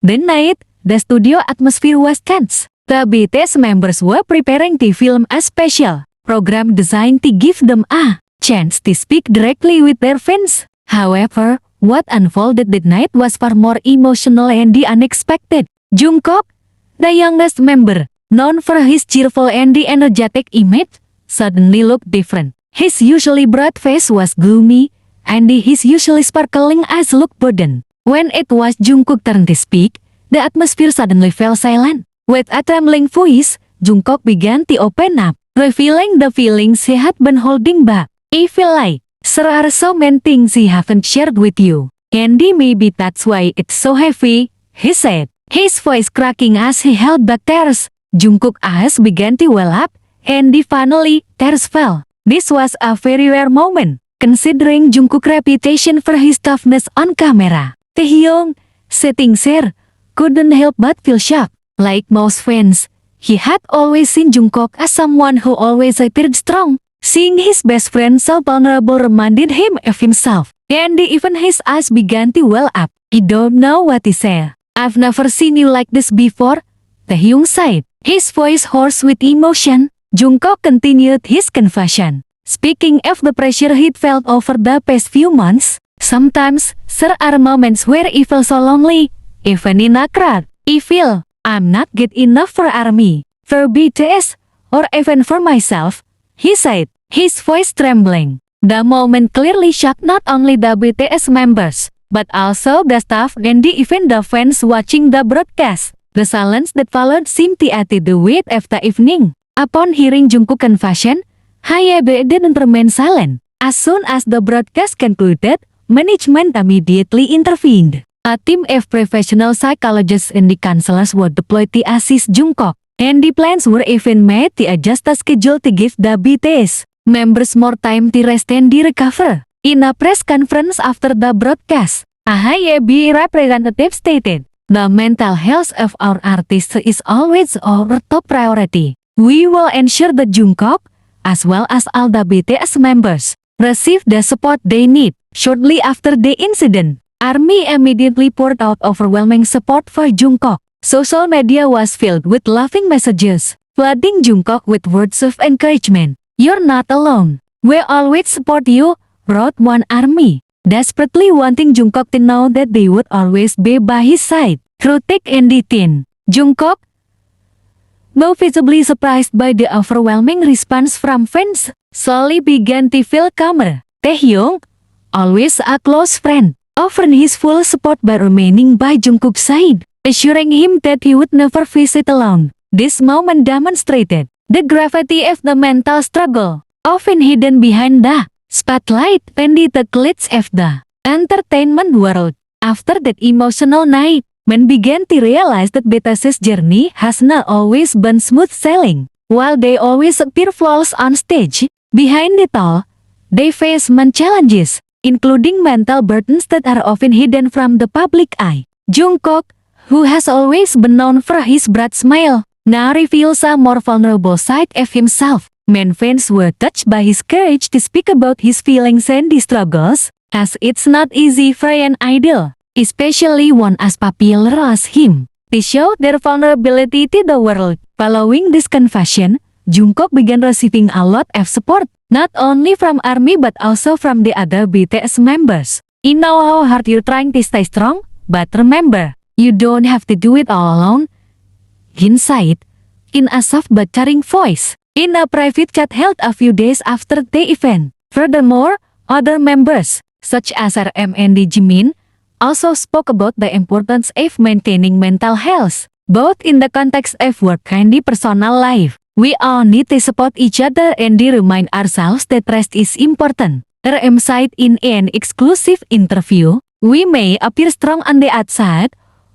The night, the studio atmosphere was tense. The BTS members were preparing to film a special program designed to give them a chance to speak directly with their fans. However, what unfolded that night was far more emotional and unexpected. Jungkook, the youngest member, known for his cheerful and energetic image, suddenly looked different. His usually bright face was gloomy, and his usually sparkling eyes looked burdened. When it was Jungkook's turn to speak, the atmosphere suddenly fell silent. With a trembling voice, Jungkook began to open up, revealing the feelings he had been holding back. I feel like there are so many things he haven't shared with you. And maybe that's why it's so heavy, he said, his voice cracking as he held back tears. Jungkook's eyes began to well up, and finally, tears fell. This was a very rare moment, considering Jungkook's reputation for his toughness on camera. Taehyung, sitting there, couldn't help but feel shocked. Like most fans, he had always seen Jungkook as someone who always appeared strong. Seeing his best friend so vulnerable reminded him of himself, and even his eyes began to well up. I don't know what to say. I've never seen you like this before, Taehyung said, his voice hoarse with emotion. Jungkook continued his confession, speaking of the pressure he'd felt over the past few months. Sometimes, there are moments where I feel so lonely, even in a crowd. I feel I'm not good enough for ARMY, for BTS, or even for myself, he said, his voice trembling. The moment clearly shocked not only the BTS members, but also the staff and even the fans watching the broadcast. The silence that followed seemed to add to the weight of the evening. Upon hearing Jungkook's confession, Hyebe didn't remain silent. As soon as the broadcast concluded, management immediately intervened. A team of professional psychologists and the counselors were deployed to assist Jungkook, and the plans were even made to adjust the schedule to give the BTS members more time to rest and recover. In a press conference after the broadcast, a Hyebe representative stated, "The mental health of our artists is always our top priority. We will ensure that Jungkook, as well as all the BTS members, receive the support they need." Shortly after the incident, ARMY immediately poured out overwhelming support for Jungkook. Social media was filled with loving messages, flooding Jungkook with words of encouragement. "You're not alone. We always support you," wrote one ARMY, desperately wanting Jungkook to know that they would always be by his side. Through thick and thin, Jungkook, though visibly surprised by the overwhelming response from fans, slowly began to feel calmer. Taehyung, always a close friend, offered his full support by remaining by Jungkook's side, assuring him that he would never visit alone. This moment demonstrated the gravity of the mental struggle, often hidden behind the spotlight and the glitz of the entertainment world. After that emotional night, men began to realize that BTS's journey has not always been smooth sailing. While they always appear flawless on stage, behind it all, they face many challenges, including mental burdens that are often hidden from the public eye. Jungkook, who has always been known for his bright smile, now reveals a more vulnerable side of himself. Many fans were touched by his courage to speak about his feelings and his struggles, as it's not easy for an idol, especially one as popular as him, to show their vulnerability to the world. Following this confession, Jungkook began receiving a lot of support, not only from ARMY but also from the other BTS members. "I know how hard you're trying to stay strong, but remember, you don't have to do it all alone," Jin said, in a soft but charming voice, in a private chat held a few days after the event. Furthermore, other members, such as RM and Jimin, also spoke about the importance of maintaining mental health, both in the context of work and the personal life. "We all need to support each other and remind ourselves that rest is important," RM said in an exclusive interview. "We may appear strong on the outside,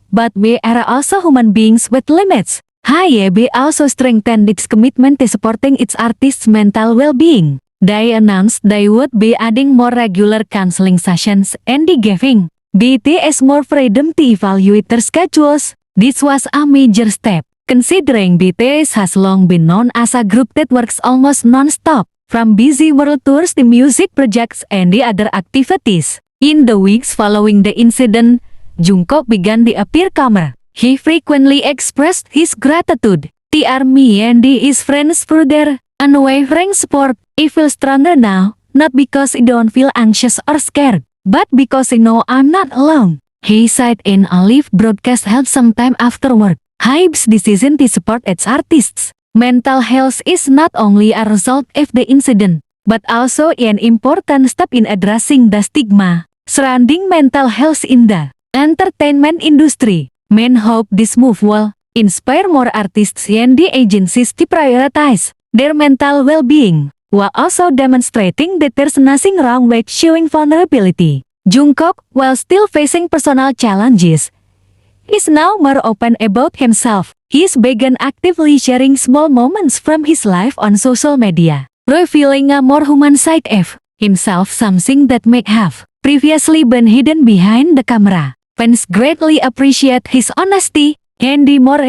but we are also human beings with limits." Hyebe also strengthened its commitment to supporting its artists' mental well-being. They announced they would be adding more regular counseling sessions and giving BTS more freedom to evaluate their schedules. This was a major step, considering BTS has long been known as a group that works almost non-stop, from busy world tours to music projects and the other activities. In the weeks following the incident, Jungkook began to appear calmer. He frequently expressed his gratitude. The army and his friends for their unwavering support. I feel stronger now, not because I don't feel anxious or scared, but because I know I'm not alone. He said in a live broadcast held sometime afterward. HYBE's decision to support its artists. Mental health is not only a result of the incident, but also an important step in addressing the stigma surrounding mental health in the entertainment industry. Men hope this move will inspire more artists and the agencies to prioritize their mental well-being, while also demonstrating that there's nothing wrong with showing vulnerability. Jungkook, while still facing personal challenges, is now more open about himself. He's begun actively sharing small moments from his life on social media, revealing a more human side of himself, something that may have previously been hidden behind the camera. Fans greatly appreciate his honesty, and the more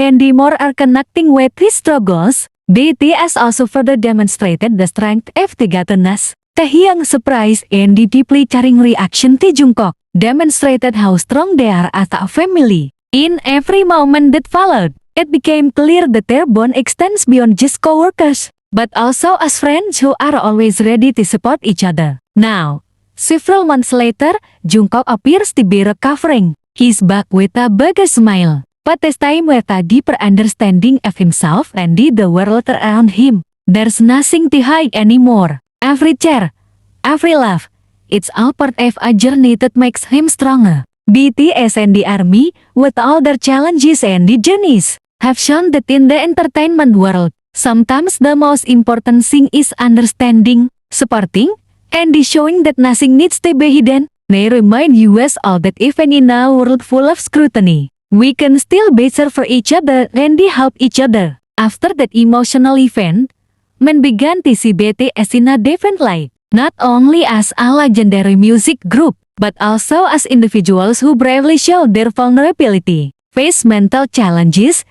are connecting with his struggles. BTS also further demonstrated the strength of togetherness. Taehyung surprised and the deeply charming reaction to Jungkook demonstrated how strong they are as a family. In every moment that followed, it became clear that their bond extends beyond just co-workers, but also as friends who are always ready to support each other. Now, several months later, Jungkook appears to be recovering. He's back with a bigger smile, but this time with a deeper understanding of himself and the world around him. There's nothing to hide anymore. Every cheer, every laugh, it's all part of a journey that makes him stronger. BTS and the ARMY, with all their challenges and the journeys, have shown that in the entertainment world, sometimes the most important thing is understanding, supporting, and showing that nothing needs to be hidden. They remind us all that even in a world full of scrutiny, we can still be there for each other and help each other. After that emotional event, men began to see BTS in a different light, not only as a legendary music group, but also as individuals who bravely show their vulnerability, face mental challenges,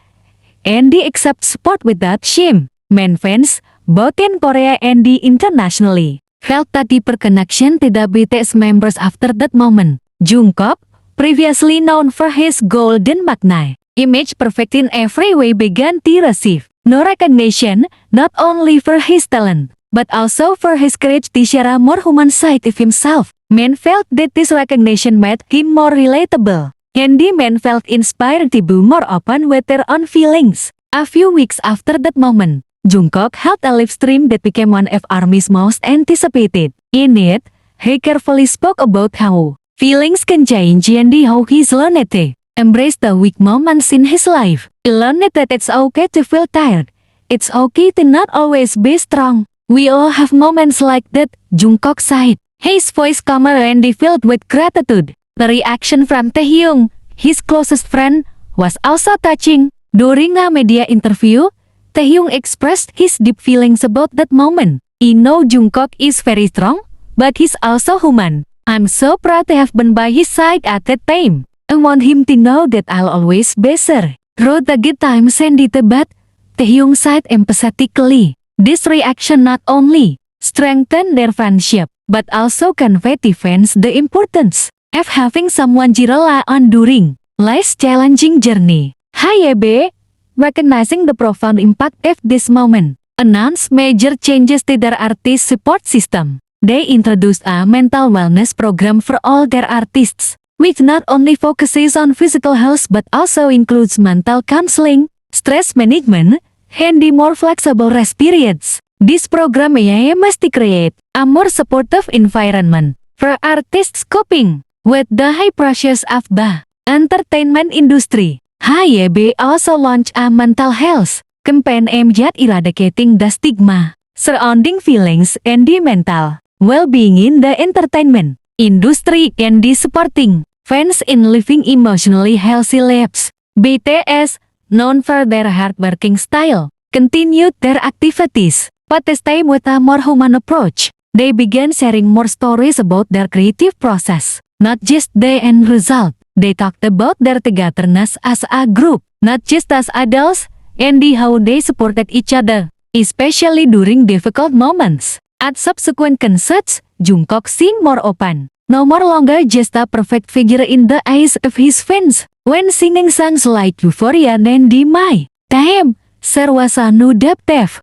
and accept support without shame. Men fans, both in Korea and internationally, felt a deeper connection to the BTS members after that moment. Jungkook, previously known for his golden magna image perfect in every way, began to receive no recognition, not only for his talent, but also for his courage to share a more human side of himself. Men felt that this recognition made him more relatable, and the men felt inspired to be more open with their own feelings. A few weeks after that moment, Jungkook held a live stream that became one of ARMY's most anticipated. In it, he carefully spoke about how feelings can change and how he's learned to embrace the weak moments in his life. He learned that it's okay to feel tired. It's okay to not always be strong. We all have moments like that, Jungkook said. His voice calmer and filled with gratitude. The reaction from Taehyung, his closest friend, was also touching. During a media interview, Taehyung expressed his deep feelings about that moment. I know Jungkook is very strong, but he's also human. I'm so proud to have been by his side at that time. I want him to know that I'll always be there. Through the good times and the bad, Taehyung said emphatically. This reaction not only strengthened their friendship, but also conveyed to fans the importance of having someone to rely on during life's challenging journey. HYBE, recognizing the profound impact of this moment, announced major changes to their artist support system. They introduced a mental wellness program for all their artists, which not only focuses on physical health but also includes mental counseling, stress management, and the more flexible rest periods. This program aims to create a more supportive environment for artists coping with the high pressures of the entertainment industry. HYBE also launched a mental health campaign aimed at eradicating the stigma surrounding feelings and the mental well-being in the entertainment industry and supporting fans in living emotionally healthy lives. BTS, known for their hardworking style, continued their activities, but this time with a more human approach. They began sharing more stories about their creative process, not just the end result. They talked about their togetherness as a group, not just as adults, and how they supported each other, especially during difficult moments. At subsequent concerts, Jungkook seemed more open, no more longer just a perfect figure in the eyes of his fans. When singing songs like Euphoria and Mai, Tahem, Sarwasanu Daptev,